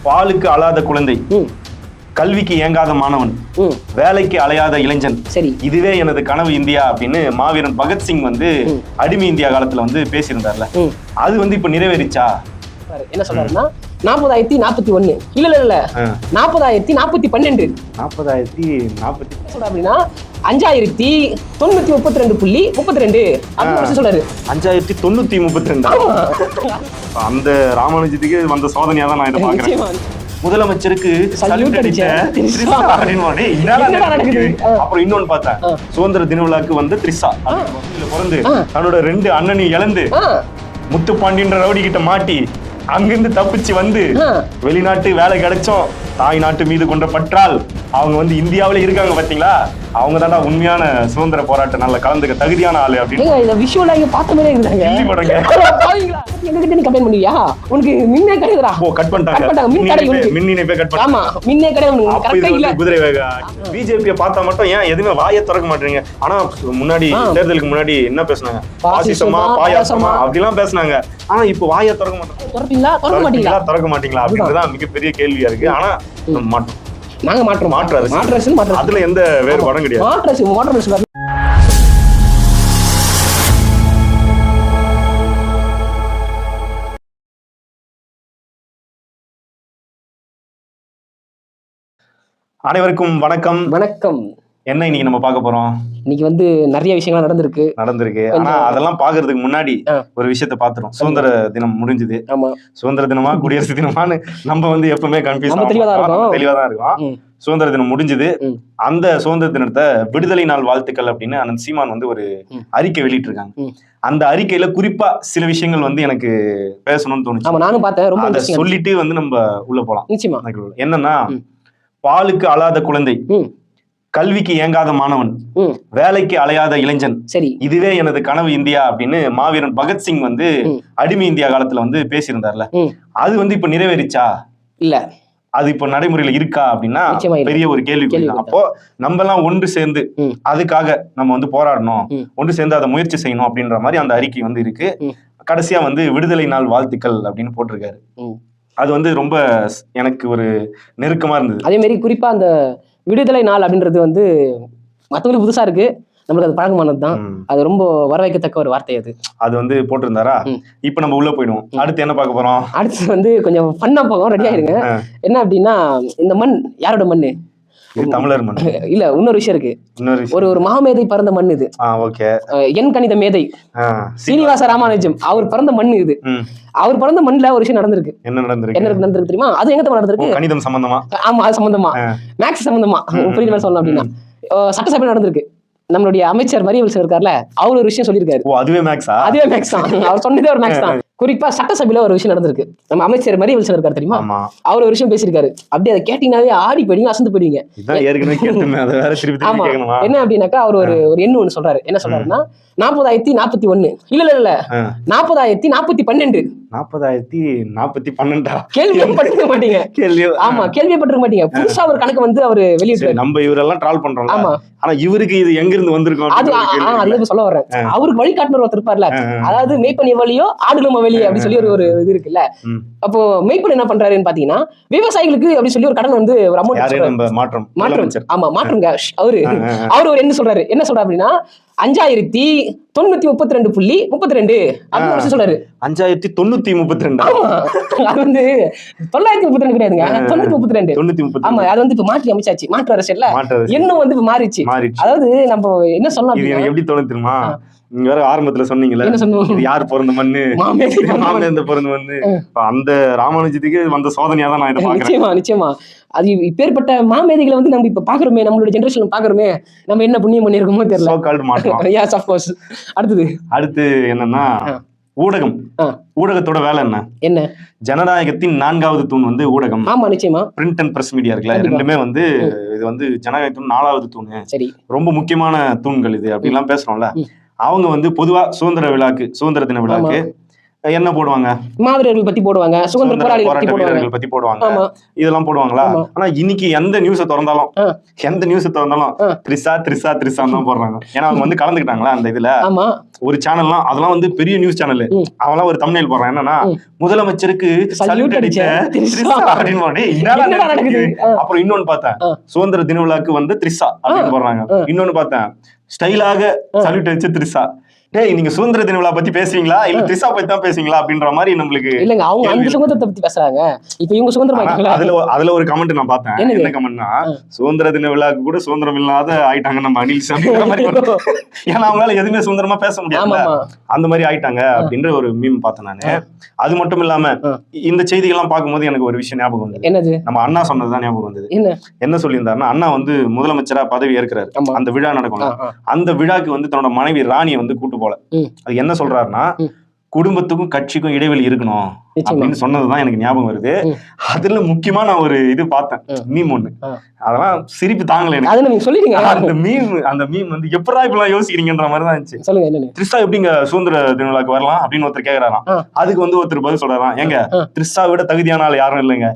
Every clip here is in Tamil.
பாலுக்கு அழாத குழந்தை, கல்விக்கு ஏங்காத மாணவன், வேலைக்கு அலையாத இளைஞன், சரி, இதுவே எனது கனவு இந்தியா அப்படின்னு மாவீரன் பகத்சிங் வந்து அடிமை இந்தியா காலத்துல வந்து பேசியிருந்தார்ல, அது வந்து இப்ப நிறைவேறிச்சா? என்ன சொல்றாருன்னா 40,041 இல்ல 40,012 40,040 அப்படின்னா 5,932.32 அப்படின்னு சொல்றாரு. 5,932. அந்த ராமானுஜத்துக்கு வந்த சோதனையா தான் நான் இதை பாக்குறேன். முதலமைச்சருக்கு சல்யூட் அடிச்ச அப்புறம் இன்னொன்னு பார்த்தேன், சுதந்திர தின விழாக்கு வந்து த்ரிஷா பிறந்து தன்னோட 2 அண்ணனையும் இழந்து முத்துப்பாண்டின்ற ரவுடி கிட்ட மாட்டி அங்கிருந்து தப்பிச்சு வந்து வெளிநாட்டு வேலை கிடைச்சோம், தாய் நாட்டு மீது கொண்ட பற்றால் அவங்க வந்து இந்தியாவில இருக்காங்க பாத்தீங்களா, அவங்க தான்டா உண்மையான சுதந்திர போராட்ட நல்ல கலந்துக்க தகுதியான ஆளு அப்படின்னு பார்த்த மாதிரி இருந்தாங்க. எங்ககிட்ட நீ கம்ப்ளைண்ட் பண்ணுவியா? உனக்கு மின்னே கிடையாதுடா. ஓ கட் பண்ணிட்டாங்க, மின் இணைப்பை கட் பண்ணிட்டாங்க. ஆமா, மின்னே கிடையாது. குதிரை வேக பிஜேபியை பார்த்தா மட்டும் ஏன் எதுவுமே வாயை திறக்க மாட்டீங்க? ஆனா முன்னாடி தேர்தலுக்கு முன்னாடி என்ன பேசுனாங்க? பாசிசமா பாயாசமா அப்படிலாம் பேசுனாங்க. ஆனா இப்ப வாயை திறக்க மாட்டோம், திறக்க மாட்டீங்களா அப்படின்றதுதான் மிகப்பெரிய கேள்வியா இருக்கு. ஆனா மாட்டோம், நாங்க மாற்றோம், மாற்று அதுல எந்த வேறுபாடும் கிடையாது. மாற்று அனைவருக்கும் வணக்கம். வணக்கம். என்ன இன்னைக்கு நம்ம பார்க்க போறோம்? இன்னைக்கு வந்து நிறைய விஷயங்கள் நடந்திருக்கு. ஆனா அதெல்லாம் பாக்குறதுக்கு முன்னாடி ஒரு விஷயத்த பாத்துறோம். சுதந்திர தினம் முடிஞ்சது. சுதந்திர தினமா குடியரசு தினமான்னு நம்ம வந்து எப்பவுமே கன்ஃபியூஸ், தெளிவா தான் இருக்கும். சுதந்திர தினம் முடிஞ்சது. அந்த சுதந்திர தினத்தை விடுதலை நாள் வாழ்த்துக்கள் அப்படின்னு அனந்த் சீமான் வந்து ஒரு அறிக்கை வெளியிட்டு இருக்காங்க. அந்த அறிக்கையில குறிப்பா சில விஷயங்கள் வந்து எனக்கு பேசணும்னு தோணுச்சு. நானும் பார்த்தேன். அதை சொல்லிட்டு வந்து நம்ம உள்ள போலாம். என்னன்னா, பாலுக்கு அழாத குழந்தை, கல்விக்கு ஏங்காத மாணவன், வேலைக்கு அலையாத இளைஞன், சரி, இதுவே எனது கனவு இந்தியா அப்படின்னு மாவீரன் பகத்சிங் வந்து அடிமை இந்தியா காலத்துல வந்து பேசியிருந்தார்ல, அது வந்து இப்ப நிறைவேறிச்சா? இல்ல, அது இப்ப நடைமுறையில இருக்கா அப்படின்னா பெரிய ஒரு கேள்வி. அப்போ நம்ம எல்லாம் ஒன்று சேர்ந்து அதுக்காக நம்ம வந்து போராடணும், ஒன்று சேர்ந்து அதை முயற்சி செய்யணும் அப்படின்ற மாதிரி அந்த அறிக்கை வந்து இருக்கு. கடைசியா வந்து விடுதலை நாள் வாழ்த்துக்கள் அப்படின்னு போட்டிருக்காரு. அது வந்து ரொம்ப எனக்கு ஒரு நெருக்கமா இருந்தது. அதே மாதிரி குறிப்பா அந்த விடுதலை நாள் அப்படின்றது வந்து மற்றவங்களுக்கு புதுசா இருக்கு, நம்மளுக்கு அது பழக்கமானதுதான். அது ரொம்ப வரவேற்கத்தக்க ஒரு வார்த்தை. அது வந்து போட்டிருந்தாரா? இப்ப நம்ம உள்ள போயிடுவோம். அடுத்து என்ன பார்க்க போறோம்? அடுத்து வந்து கொஞ்சம் ஃபன்னா போகும், ரெடி ஆயிருங்க. என்ன அப்படின்னா, இந்த மண் யாரோட மண்ணு? தமிழர் மண் இல்ல, இன்னொரு விஷயம் இருக்கு. ஒரு மகாமேதை பிறந்த மண் இது. என் கணித மேதை சீனிவாச ராமானுஜம் அவர் பிறந்த மண் இது. அவர் பிறந்த மண்ணுல ஒரு விஷயம் நடந்திருக்கு. என்ன நடந்திருக்கு தெரியுமா? அது எங்க நடந்திருக்கு? கணிதம் சம்பந்தமா. ஆமா, அது சம்பந்தமா, மேக்ஸ் சம்பந்தமா. புரியுது மாதிரி சொல்லணும் அப்படின்னா, சட்டசபை நடந்திருக்கு. நம்மளுடைய அமைச்சர் மரியவல்சன் இருக்கார்ல, அவர் ஒரு விஷயம் சொல்லியிருக்காரு. அதுவே மேக்ஸ் தான். அவர் சொன்னதே ஒரு மேக்ஸ் தான். குறிப்பா சட்டசபையில ஒரு விஷயம் நடந்திருக்கு. நம்ம அமைச்சர் மரியவல்சன் இருக்காரு தெரியுமா, அவர் ஒரு விஷயம் பேசியிருக்காரு. அப்படியே அதை கேட்டீங்கன்னாவே ஆடி போயிடுவீங்க, அசந்து போயிடுவீங்க. என்ன அப்படின்னாக்கா, அவர் ஒரு எண்ணு ஒண்ணு சொல்றாரு. என்ன சொல்றாருன்னா 40,041 இல்ல 40,012. 40,012 கேள்விப்பட்டிருக்க மாட்டீங்க. ஆமா, கேள்விப்பட்டிருக்க மாட்டீங்க. புதுசா ஒரு கணக்கு வந்து அவரு வெளியிட்டு, நம்ம இவரெல்லாம் ட்ரால் பண்றோம். ஆனா இவருக்கு இது எங்க இருந்து வந்திருக்கும் அது சொல்ல வர்றேன். அவருக்கு வழிகாட்டுனர் ஒருத்தர் இருப்பார்ல, அதாவது மெய்ப்பன் எவ்வளியோ ஆடுகளம் வெளியே அப்படி சொல்லி ஒரு இது இருக்குல்ல. அப்போ மெய்ப்பன் என்ன பண்றாருன்னு பாத்தீங்கன்னா, விவசாயிகளுக்கு அப்படி சொல்லி ஒரு கடன் வந்து ஒரு அமௌண்ட் மாற்றம். ஆமா, மாற்றம் அவரு ஒரு என்ன சொல்றாரு அப்படின்னா 5,932.32 அப்படின்னு சொல்றாரு. 5,932. அது வந்து 932 கிடையாதுங்க, 932. ஆமா, அது வந்து இப்ப மாற்றி அமைச்சாச்சு. மாற்று அரசியல்ல இன்னும் வந்து இப்ப மாறிச்சு. அதாவது நம்ம என்ன சொல்லலாம், எப்படி தோணு தெரியுமா? நீங்க வேற ஆரம்பத்துல சொன்னீங்கல்ல, யார் பிறந்த மண்ணு, மாமேந்த பிறந்த மண்ணு. அந்த ராமானுஜத்துக்கு வந்த சோதனையா தான் நான் இதை பாக்குறேன். நிச்சயமா அது இப்பேற்பட்ட மாமேதைகளை வந்து நம்ம இப்ப பாக்குறோமே, நம்மளோட ஜெனரேஷன் பாக்குறோமே, நம்ம என்ன புண்ணியம் பண்ணிருக்கோமோ தெரியல. அடுத்து என்னன்னா, ஊடகம். ஊடகத்தோட வேலை என்ன? ஜனநாயகத்தின் 4வது தூண் வந்து ஊடகம். ஆமா, நிச்சயமா. பிரிண்ட் அண்ட் பிரஸ் மீடியா இருக்குல்ல, ரெண்டுமே வந்து இது வந்து ஜனநாயகத்தின் 4வது தூண். சரி, ரொம்ப முக்கியமான தூண்கள் இது அப்படின்லாம் பேசுறோம்ல. அவங்க வந்து பொதுவா சுதந்திர தின விழாக்கு என்ன போடுவாங்க, மாவீரர்கள் பத்தி போடுவாங்க, சுதந்திர போராளிகள் பத்தி போடுவாங்க, இதெல்லாம் போடுவாங்களா. ஆனா இன்னைக்கு எந்த நியூஸ் திறந்தாலும் த்ரிஷா த்ரிஷா த்ரிஷான்னு தான் போடுறாங்க. ஏன்னா அவங்க வந்து கலந்துக்கிட்டாங்களா அந்த இதுல. ஒரு சேனல்லாம் அதெல்லாம் வந்து பெரிய நியூஸ் சேனல், அவெல்லாம் ஒரு தம்ப்நெயில் போடுறான், என்னன்னா முதலமைச்சருக்கு சல்யூட் அடிச்ச த்ரிஷா அப்படின்னு. அப்புறம் இன்னொன்னு பார்த்தேன், சுதந்திர தின விழாக்கு வந்து த்ரிஷா அப்படின்னு போடுறாங்க. இன்னொன்னு பார்த்தேன், ஸ்டைலாக சல்யூட் அடிச்ச த்ரிஷா. டேய், நீங்க சுதந்திர தின விழா பத்தி பேசுவீங்களா இல்ல த்ரிஷா பத்தி தான் பேசுவீங்களா அப்படின்ற மாதிரி நம்மளுக்கு இல்லங்க. அவங்க அந்த சுதந்திரத்தை பத்தி பேசுறாங்க, இப்போ இவங்க சுதந்திரம். அதுல ஒரு கமெண்ட் நான் பார்த்தேன். என்ன கமெண்ட்னா, சுதந்திர தின விழாக்கு கூட சுதந்திரம் இல்லாத ஆயிட்டாங்க நம்ம அனில் சார் மாதிரி. ஏன்னா அவங்களால எதுவுமே சுதந்திரமா பேச முடியாது, அந்த மாதிரி ஆயிட்டாங்க அப்படின்ற ஒரு மீம் பார்த்தேன் நானு. அது மட்டும் இல்லாம இந்த செய்திகள்லாம் பார்க்கும்போது எனக்கு ஒரு விஷயம் ஞாபகம் வந்தது. என்னது? நம்ம அண்ணா சொன்னதுதான் ஞாபகம் வந்தது. என்ன சொல்லியிருந்தாருன்னா, அண்ணா வந்து முதலமைச்சரா பதவி ஏற்கிறாரு, அந்த விழா நடக்கும். அந்த விழாக்கு வந்து தன்னோட மனைவி ராணியை வந்து கூட்டு போல. அது என்ன சொல்றாருன்னா, குடும்பத்துக்கும் கட்சிக்கும் இடைவெளி இருக்கணும் அப்படின்னு சொன்னதுதான் எனக்கு ஞாபகம் வருது. அதுல முக்கியமா நான் ஒரு இது பார்த்தேன், மீம் ஒண்ணு. அதெல்லாம் சிரிப்பு தாங்கல எனக்கு. அந்த மீம் வந்து எப்படா இப்பெல்லாம் யோசிக்கிறீங்கன்ற மாதிரி தான் இருந்துச்சு. த்ரிஷா எப்படிங்க சுதந்திர தின விழாக்கு வரலாம் அப்படின்னு ஒருத்தர் கேக்குறாராம். அதுக்கு வந்து ஒருத்தர் பதில் சொல்றாராம், ஏங்க த்ரிஷா விட தகுதியான ஆள் யாரும் இல்லைங்க.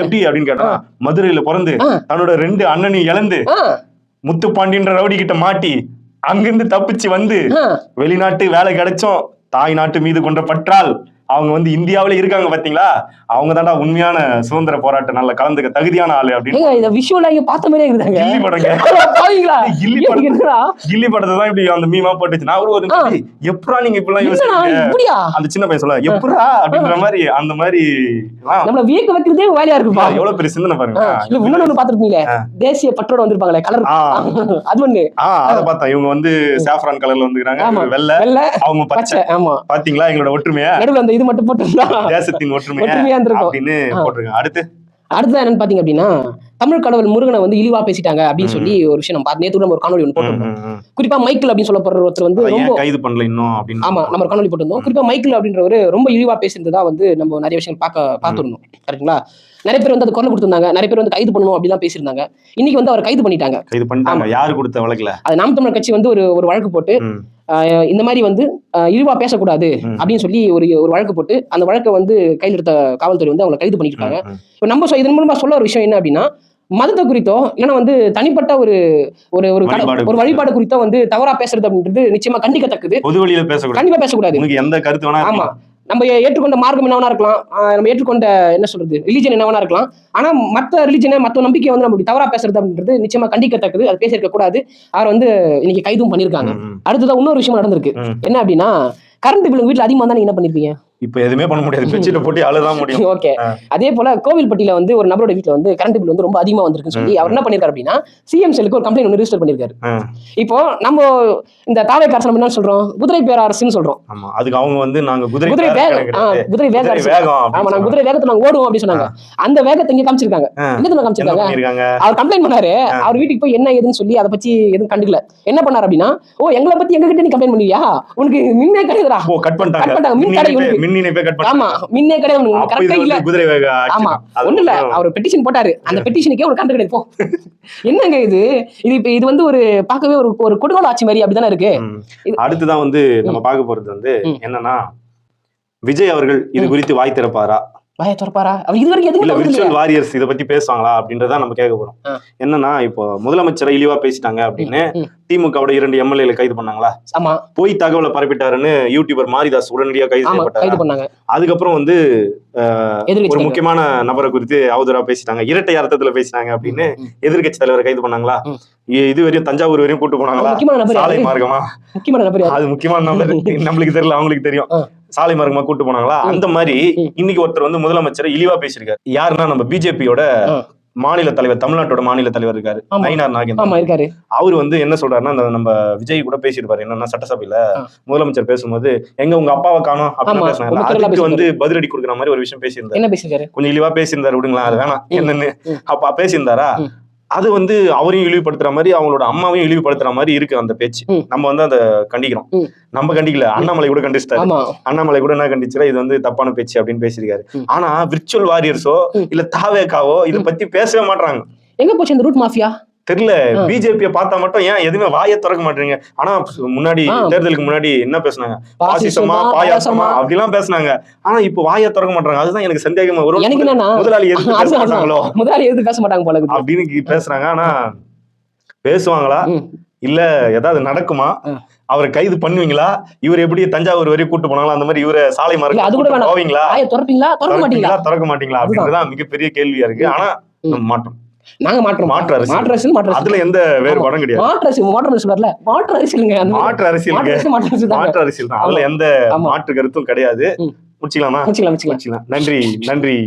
எப்படி அப்படின்னு கேட்டா, மதுரையில பிறந்து தன்னோட 2 அண்ணனையும் இழந்து முத்துப்பாண்டின்ற ரவுடி கிட்ட மாட்டி அங்கிருந்து தப்பிச்சு வந்து வெளிநாட்டு வேலை கிடைச்சோம், தாய் நாட்டு மீது கொண்ட பற்றால் அவங்க வந்து இந்தியாவில இருக்காங்க பாத்தீங்களா, அவங்க தான்டா உண்மையான சுதந்திர போராட்ட நல்ல கலந்துக்க தகுதியான ஆளு அப்படின்னு. கில்லி படத்தை தான் இப்படி அந்த மீமா போட்டுச்சு. நான் ஒரு எப்படா நீங்க இப்பெல்லாம் யோசிக்கிறீங்க, அந்த சின்ன பையன் சொல்ல எப்படா அப்படின்ற மாதிரி, அந்த மாதிரி எவ்வளவு பெரிய சிந்தனை பாருங்க. தேசிய பற்றோட வந்திருப்பாங்களே கலர், அது ஒண்ணு அத பார்த்தா இவங்க வந்து சாஃப்ரான் கலர்ல வந்துக்கிறாங்க, வெள்ளை அவங்க பச்சை. பாத்தீங்களா எங்களோட ஒற்றுமையா, இது மட்டும் போட்டுருந்தா தேசத்தின் ஒற்றுமையா அப்படின்னு போட்டுருக்காங்க. அடுத்து என்னன்னு பாத்தீங்க அப்படின்னா, தமிழ் கடவுள் முருகனை வந்து இழிவா பேசிட்டாங்க அப்படின்னு சொல்லி ஒரு விஷயம் நம்ம நேத்து நம்ம ஒரு காணொலி ஒன்று போட்டிருந்தோம். குறிப்பா மைக்கேல் அப்படின்னு சொல்லப்படுற ஒருத்தர் வந்து ரொம்ப கைது பண்ணல இன்னும் அப்படின்னு. ஆமா, நம்ம ஒரு காணொலி போட்டிருந்தோம். குறிப்பா மைக்கேல் அப்படின்றவரு ரொம்ப இழிவா பேசியிருந்ததா வந்து நம்ம நிறைய விஷயங்கள் பார்த்துருந்தோம். கரெக்டுங்களா? நிறைய பேர் வந்து அது குரல் கொடுத்திருந்தாங்க, நிறைய பேர் வந்து கைது பண்ணணும் அப்படிலாம் பேசியிருந்தாங்க. இன்னைக்கு வந்து அவர் கைது பண்ணிட்டாங்க. யாரு கொடுத்த வழக்குல? அது நாம் தமிழர் கட்சி வந்து ஒரு வழக்கு போட்டு இந்த மாதிரி வந்து இழிவா பேசக்கூடாது அப்படின்னு சொல்லி ஒரு வழக்கு போட்டு அந்த வழக்கை வந்து கையில் எடுத்த காவல்துறை வந்து அவங்களை கைது பண்ணிட்டு இருக்காங்க. இப்போ நம்ம இதன் மூலமா சொல்ல ஒரு விஷயம் என்ன அப்படின்னா, மதத்தை குறித்தோ இல்லைன்னா வந்து தனிப்பட்ட ஒரு வழிபாடு குறித்தோ வந்து தவறா பேசுறது அப்படின்றது நிச்சயமா கண்டிக்கத்தக்கது. பொது வழியில பேசக்கூடாது, கண்டிப்பா பேசக்கூடாது. எந்த கருத்து வேணா. ஆமா, நம்ம ஏற்றுக்கொண்ட மார்க்கம் என்னவனா இருக்கலாம், நம்ம ஏற்றுக்கொண்ட என்ன சொல்றது ரிலிஜன் என்னவனா இருக்கலாம். ஆனா மத்த ரிலிஜனை மத்த நம்பிக்கை வந்து நம்ம தவறா பேசுறது அப்படின்றது நிச்சயமா கண்டிக்கத்தக்கது. அது பேசியிருக்க கூடாது. அவர் வந்து இன்னைக்கு கைதும் பண்ணிருக்காங்க. அடுத்ததான் இன்னொரு விஷயம் நடந்திருக்கு. என்ன அப்படின்னா, கரண்ட் பில் வீட்டுல அதிகமா தான் என்ன பண்ணிருப்பீங்க? இப்ப எதுவுமே பண்ண முடியாது, பெட்ஷீட் போட்டு அழுதான் முடியும். ஓகே. அதே போல கோவில்பட்டியில வந்து ஒரு நபரோட வீட்டுல வந்து கரண்ட் பில் வந்து ரொம்ப அதிகமா வந்திருக்குன்னு சொல்லி அவர் என்ன பண்ணிருக்காரு அப்படின்னா, சிஎம் செல்லுக்கு ஒரு கம்ப்ளைண்ட் ஒன்று ரெஜிஸ்டர் பண்ணிருக்காரு. இப்போ நம்ம இந்த தாவே அரசு நம்ம என்ன சொல்றோம், குதிரை பேரரசுன்னு சொல்றோம். ஆமா, அதுக்கு அவங்க வந்து நாங்க குதிரை வேகம், ஆமா நாங்க குதிரை வேகத்தை நாங்க ஓடுவோம் அப்படின்னு சொன்னாங்க. அந்த வேகத்தை இங்க காமிச்சிருக்காங்க. என்ன காமிச்சிருக்காங்க, அவர் கம்ப்ளைண்ட் பண்ணாரு. அவர் வீட்டுக்கு போய் என்ன ஏதுன்னு சொல்லி அதை பத்தி எதுவும் கண்டுக்கல. என்ன பண்ணாரு அப்படின்னா, எங்களை பத்தி எங்க கிட்ட நீ கம்ப்ளைண்ட் பண்ணுவியா, உனக்கு மின்னே கிடையாதுடா, கட் பண்ணிட்டாங்க, மின் கடை ஆமா, மின்னே கிடையாது, கரெக்டா இல்ல. ஆமா, ஒண்ணு இல்ல, அவர் பெட்டிஷன் போட்டாரு. அந்த பெட்டிஷனுக்கே ஒரு கண்டு கிடையாது. என்னங்க இது வந்து ஒரு பார்க்கவே ஒரு கொடுங்கோல் ஆட்சி மாதிரி அப்படிதானே இருக்கு. அடுத்துதான் வந்து நம்ம பார்க்க போறது வந்து என்னன்னா, விஜய் அவர்கள் இது குறித்து வாய் திறப்பாரா? வாரியர்ஸ் இதை பத்தி பேசுவாங்களா அப்படின்றத நம்ம கேட்க போறோம். என்னன்னா, இப்போ முதலமைச்சரை இழிவா பேசிட்டாங்க அப்படின்னு திமுகவோட 2 எம்எல்ஏ கைது பண்ணாங்களா? போய் தகவலை பரப்பிட்டாருன்னு யூடியூபர் மாரிதாஸ் உடனடியாக கைது செய்யப்பட்டாங்க. அதுக்கப்புறம் வந்து ஒரு முக்கியமான நபரை குறித்து அவதூறா பேசிட்டாங்க, இரட்டை அர்த்தத்துல பேசினாங்க அப்படின்னு எதிர்கட்சி தலைவரை கைது பண்ணாங்களா? இது வரையும் தஞ்சாவூர் வரையும் கூட்டு போனாங்களா? சாலை மார்க்கமா? அது முக்கியமான நபர், நம்மளுக்கு தெரியல, அவங்களுக்கு தெரியும். சாலை மார்க்கமா கூட்டு போனாங்களா? அந்த மாதிரி இன்னைக்கு ஒருத்தர் வந்து முதலமைச்சரை இழிவா பேசியிருக்காரு. யாருன்னா, நம்ம பிஜேபியோட மாநில தலைவர், தமிழ்நாட்டோட மாநில தலைவர் இருக்காரு, நயினார் நாகேந்திரன். அவரு வந்து என்ன சொல்றாருன்னா, நம்ம விஜய் கூட பேசியிருப்பாரு. என்னன்னா, சட்டசபையில முதலமைச்சர் பேசும்போது எங்க உங்க அப்பாவை காணோம் அப்படின்னு பேசினாரு. அதுக்கு வந்து பதிலடி கொடுக்குற மாதிரி ஒரு விஷயம் பேசியிருந்தாரு. கொஞ்சம் இழிவா பேசியிருந்தாரு, விடுங்களா, அது வேணாம். என்னன்னு அப்ப பேசியிருந்தாரா? அது வந்து அவரையும் இழிவுபடுத்துற மாதிரி, அவங்களோட அம்மாவையும் இழிவுபடுத்துற மாதிரி இருக்கு அந்த பேச்சு. நம்ம வந்து அதை கண்டிக்கிறோம். நம்ம கண்டிக்கல, அண்ணாமலை கூட கண்டிச்சிட்டாரு. அண்ணாமலை கூட என்ன கண்டிச்சுல, இது வந்து தப்பான பேச்சு அப்படின்னு பேசியிருக்காரு. ஆனா விர்ச்சுவல் வாரியர்ஸோ இல்ல தாவேக்காவோ இதை பத்தி பேசவே மாட்டாங்க. எங்க போச்சு இந்த ரூட் மாஃபியா? தெரியல. பிஜேபியை பார்த்தா மட்டும் ஏன் எதுவுமே வாயை திறக்க மாட்டீங்க? ஆனா முன்னாடி தேர்தலுக்கு முன்னாடி என்ன பேசுனாங்க? பாசிசமா பாயாசமா அப்படிலாம் பேசுனாங்க. ஆனா இப்ப வாயை திறக்க மாட்டாங்க. அதுதான் எனக்கு சந்தேகமா வரும். முதலாளி எதுக்கு பேச மாட்டாங்களோ, முதலாளி எதுக்கு பேச மாட்டாங்க போல அப்படின்னு பேசுறாங்க. ஆனா பேசுவாங்களா இல்ல ஏதாவது நடக்குமா? அவரை கைது பண்ணுவீங்களா? இவர் எப்படி தஞ்சாவூர் வரையும் கூட்டு போனாங்களா அந்த மாதிரி இவரை சாலை மார்க்கம் போவீங்களா? திறக்க மாட்டீங்களா அப்படின்றதான் மிகப்பெரிய கேள்வியா இருக்கு. ஆனா மாட்டோம். நாங்க மாற்று அரசியல் அதுல எந்த வேறுபாடும் கிடையாது. மாற்று அரசியல் தான். அதுல எந்த மாற்று கருத்தும் கிடையாது. முடிச்சுக்கலாமா? நன்றி.